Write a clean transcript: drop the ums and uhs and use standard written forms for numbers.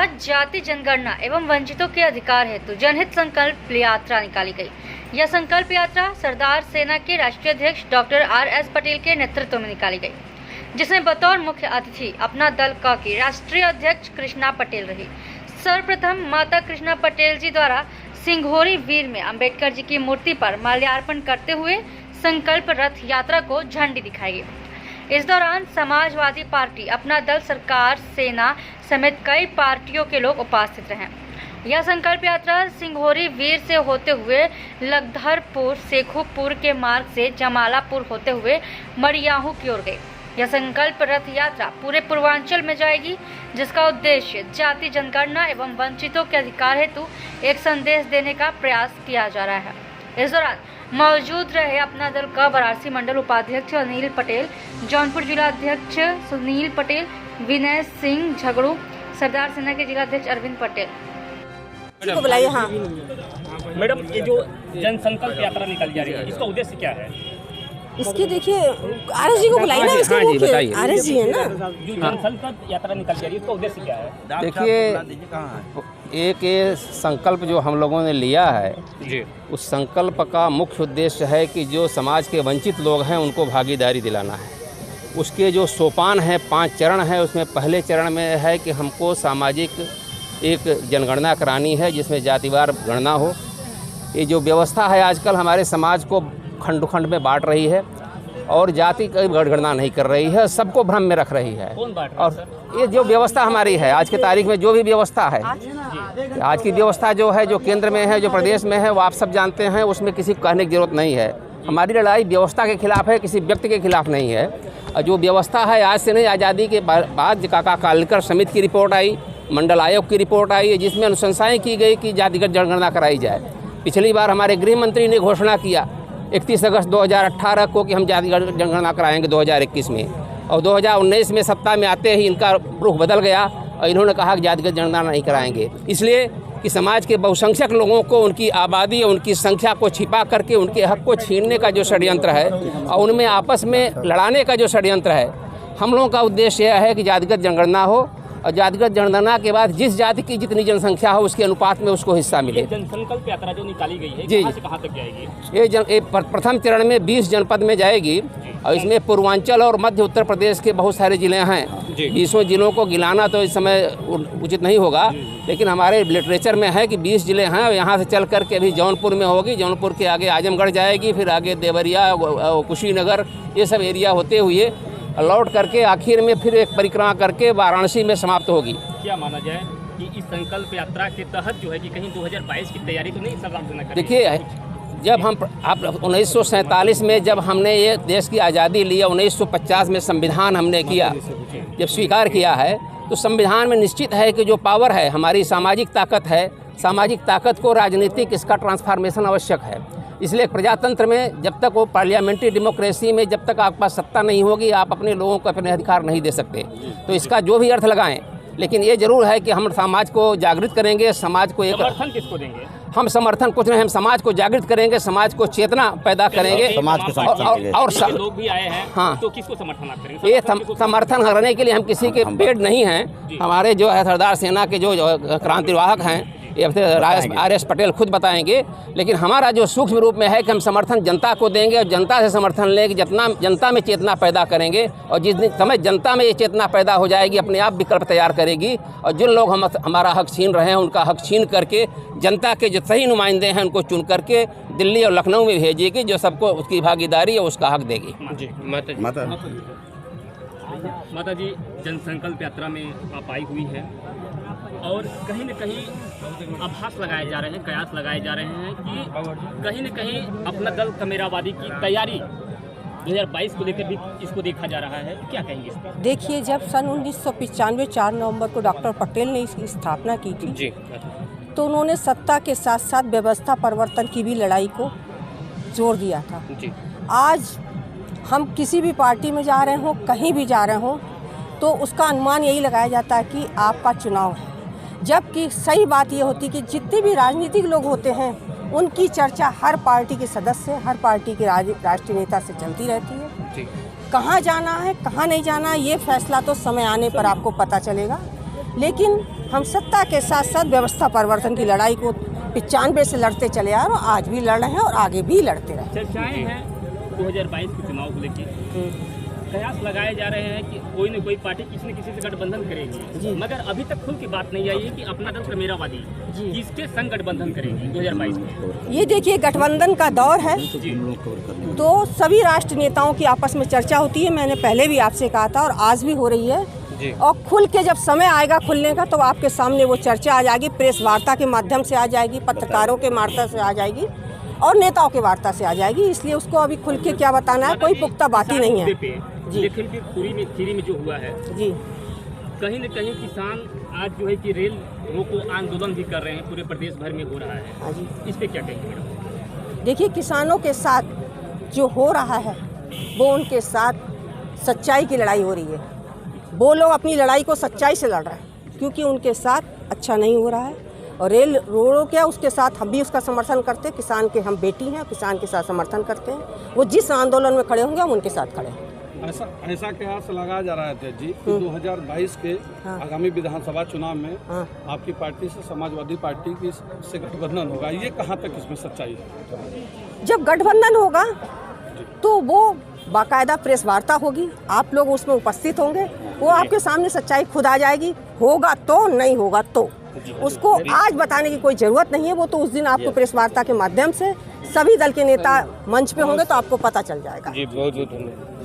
आज जाति जनगणना एवं वंचितों के अधिकार हेतु जनहित संकल्प यात्रा निकाली गई। यह संकल्प यात्रा सरदार सेना के राष्ट्रीय अध्यक्ष डॉक्टर RS पटेल के नेतृत्व में निकाली गई, जिसमें बतौर मुख्य अतिथि अपना दल क की राष्ट्रीय अध्यक्ष कृष्णा पटेल रही। सर्वप्रथम माता कृष्णा पटेल जी द्वारा सिंघोरी वीर में अंबेडकर जी की मूर्ति पर माल्यार्पण करते हुए संकल्प रथ यात्रा को झंडी दिखाई गई। इस दौरान समाजवादी पार्टी, अपना दल, सरकार, सेना समेत कई पार्टियों के लोग उपस्थित रहे। यह संकल्प यात्रा सिंघोरी वीर से होते हुए लखधरपुर शेखुपुर के मार्ग से जमालापुर होते हुए मड़ियाहू की ओर गई। यह संकल्प रथ यात्रा पूरे पूर्वांचल में जाएगी, जिसका उद्देश्य जाति जनगणना एवं वंचितों के अधिकार हेतु एक संदेश देने का प्रयास किया जा रहा है। इस दौरान मौजूद रहे अपना दल का वाराणसी मंडल उपाध्यक्ष अनिल पटेल, जौनपुर जिला अध्यक्ष सुनील पटेल, विनय सिंह झगड़ू, सरदार सेना के जिला अध्यक्ष अरविंद पटेल। बुलाइए। हाँ मैडम, ये जो जनसंकल्प यात्रा निकल जा रही है, इसका उद्देश्य क्या है? इसके देखिए RS जी को बुलाइए ना। इसके जी बताइए। RS जी है ना। जो जनसंकल्प यात्रा निकल जा रही है, इसका उद्देश्य क्या है? देखिए, एक ये संकल्प जो हम लोगों ने लिया है जी, उस संकल्प का मुख्य उद्देश्य है कि जो समाज के वंचित लोग हैं उनको भागीदारी दिलाना है। उसके जो सोपान हैं, 5 चरण हैं, उसमें पहले चरण में है कि हमको सामाजिक एक जनगणना करानी है जिसमें जातिवार गणना हो। ये जो व्यवस्था है आजकल हमारे समाज को खंड खंड में बांट रही है और जाति की गणना नहीं कर रही है, सबको भ्रम में रख रही है। कौन बांट रहा है, और ये जो व्यवस्था हमारी है आज की तारीख में, जो भी व्यवस्था है आज की व्यवस्था जो है, जो केंद्र में है, जो प्रदेश में है, वो आप सब जानते हैं, उसमें किसी को कहने की जरूरत नहीं है। हमारी लड़ाई व्यवस्था के खिलाफ है, किसी व्यक्ति के खिलाफ नहीं है। और जो व्यवस्था है आज से नहीं, आज़ादी के बाद काका कालेकर समिति की रिपोर्ट आई, मंडल आयोग की रिपोर्ट आई है, जिसमें अनुशंसाएँ की गई कि जातिगत जनगणना कराई जाए। पिछली बार हमारे गृह मंत्री ने घोषणा किया 31 अगस्त 2018 को कि हम जातिगत जनगणना कराएंगे 2021 में, और 2019 में सत्ता में आते ही इनका रुख बदल गया और इन्होंने कहा कि जातिगत जनगणना नहीं कराएंगे। इसलिए कि समाज के बहुसंख्यक लोगों को उनकी आबादी और उनकी संख्या को छिपा करके उनके हक को छीनने का जो षड्यंत्र है और उनमें आपस में लड़ाने का जो षड्यंत्र है, हम लोगों का उद्देश्य यह है कि जातिगत जनगणना हो और जातिगत जनगणना के बाद जिस जाति की जितनी जनसंख्या हो उसके अनुपात में उसको हिस्सा मिले। जनसंकल्प यात्रा जो निकाली गई है, जी, कहाँ से कहाँ तक जाएगी? ये प्रथम चरण में 20 जनपद में जाएगी और इसमें पूर्वांचल और मध्य उत्तर प्रदेश के बहुत सारे जिले हैं। 20 जिलों को गिनाना तो इस समय उचित नहीं होगा, लेकिन हमारे लिटरेचर में है कि 20 जिले हैं और यहाँ से चल कर के अभी जौनपुर में होगी, जौनपुर के आगे आजमगढ़ जाएगी, फिर आगे देवरिया, कुशीनगर, ये सब एरिया होते हुए लौट करके आखिर में फिर एक परिक्रमा करके वाराणसी में समाप्त होगी। क्या माना जाए कि इस संकल्प यात्रा के तहत जो है कि कहीं 2022 की तैयारी तो नहीं सरकार कर रही है? देखिए, जब हम 1947 में जब हमने ये देश की आज़ादी ली, 1950 में संविधान हमने किया, जब स्वीकार किया है, तो संविधान में निश्चित है कि जो पावर है हमारी सामाजिक ताकत है, सामाजिक ताकत को राजनीतिक इसका ट्रांसफॉर्मेशन आवश्यक है। इसलिए प्रजातंत्र में जब तक वो पार्लियामेंट्री डेमोक्रेसी में जब तक आपके पास सत्ता नहीं होगी, आप अपने लोगों को अपने अधिकार नहीं दे सकते। तो इसका जो भी अर्थ लगाएं, लेकिन ये जरूर है कि हम समाज को जागृत करेंगे, समाज को एक समर्थन किसको देंगे? हम समर्थन कुछ नहीं, हम समाज को जागृत करेंगे, समाज को चेतना पैदा करेंगे। समाज को और लोग भी आए हैं, हाँ, तो किसको समर्थन आप करेंगे? ये समर्थन करने के लिए हम किसी के पेड़ नहीं हैं। हमारे जो है सरदार सेना के जो क्रांतिवाहक हैं, ये RS पटेल खुद बताएंगे, लेकिन हमारा जो सूक्ष्म रूप में है कि हम समर्थन जनता को देंगे और जनता से समर्थन लेंगे, जितना जनता में चेतना पैदा करेंगे और जिस दिन समय जनता में ये चेतना पैदा हो जाएगी, अपने आप विकल्प तैयार करेगी और जिन लोग हमारा हक छीन रहे हैं उनका हक छीन करके जनता के जो सही नुमाइंदे हैं उनको चुन करके दिल्ली और लखनऊ में भेजेगी, जो सबको उसकी भागीदारी और उसका हक देगी। जी, माता जी, जनसंकल्प यात्रा में आप आई हुई है और कहीं न कहीं आभास लगाए जा रहे हैं, कयास लगाए जा रहे हैं कि कहीं न कहीं अपना दल कमेरावादी की तैयारी 2022 को लेकर भी इसको देखा जा रहा है। क्या कहेंगे इस पर? देखिए, जब सन 1995 4 नवंबर को डॉक्टर पटेल ने इसकी स्थापना की थी जी, तो उन्होंने सत्ता के साथ साथ व्यवस्था परिवर्तन की भी लड़ाई को जोर दिया था। जी, आज हम किसी भी पार्टी में जा रहे हों, कहीं भी जा रहे हों, तो उसका अनुमान यही लगाया जाता है कि आपका चुनाव है, जबकि सही बात ये होती कि जितने भी राजनीतिक लोग होते हैं उनकी चर्चा हर पार्टी के सदस्य, हर पार्टी के राष्ट्रीय नेता से चलती रहती है। कहाँ जाना है, कहाँ नहीं जाना, ये फैसला तो समय आने पर आपको पता चलेगा। लेकिन हम सत्ता के साथ साथ व्यवस्था परिवर्तन की लड़ाई को 95 से लड़ते चले आ रहे हैं, आज भी लड़ रहे हैं और आगे भी लड़ते रहे। चर्चाएं हैं 2022 के चुनाव को लेकर, कयास लगाए जा रहे हैं कि कोई न कोई पार्टी किसी न किसी से गठबंधन करेगी, मगर अभी तक खुल की बात नहीं आई है कि अपना दल कमेरावादी किसके संग गठबंधन करेगी 2022 में। ये देखिए गठबंधन का दौर है, तो सभी राष्ट्र नेताओं की आपस में चर्चा होती है। मैंने पहले भी आपसे कहा था और आज भी हो रही है, और खुल के जब समय आएगा खुलने का तो आपके सामने वो चर्चा आ जाएगी, प्रेस वार्ता के माध्यम से आ जाएगी, पत्रकारों के वार्ता से आ जाएगी और नेताओं के वार्ता से आ जाएगी। इसलिए उसको अभी खुल के क्या बताना है, कोई पुख्ता बात ही नहीं है जी। लेकिन फिर खीरी में जो हुआ है जी, कहीं न कहीं किसान आज जो है कि रेल रोको आंदोलन भी कर रहे हैं, पूरे प्रदेश भर में हो रहा है। हाँ जी। इस पे क्या कहेंगे मैडम? देखिए किसानों के साथ जो हो रहा है वो उनके साथ सच्चाई की लड़ाई हो रही है। वो लोग अपनी लड़ाई को सच्चाई से लड़ रहे हैं, क्योंकि उनके साथ अच्छा नहीं हो रहा है। और रेल रोड़ों क्या उसके साथ हम भी उसका समर्थन करते हैं। किसान के हम बेटी हैं, किसान के साथ समर्थन करते हैं। वो जिस आंदोलन में खड़े होंगे हम उनके साथ खड़े हैं। ऐसा कयास लगाया जा रहा है जी कि 2022 के आगामी विधानसभा चुनाव में आपकी पार्टी से समाजवादी पार्टी की से गठबंधन होगा, ये कहाँ तक इसमें सच्चाई है? जब गठबंधन होगा तो वो बाकायदा प्रेस वार्ता होगी, आप लोग उसमें उपस्थित होंगे, वो आपके सामने सच्चाई खुद आ जाएगी। होगा तो, नहीं होगा तो, उसको आज बताने की कोई ज़रूरत नहीं है। वो तो उस दिन आपको प्रेस वार्ता के माध्यम से सभी दल के नेता मंच पे होंगे तो आपको पता चल जाएगा। जी बहुत बहुत धन्यवाद।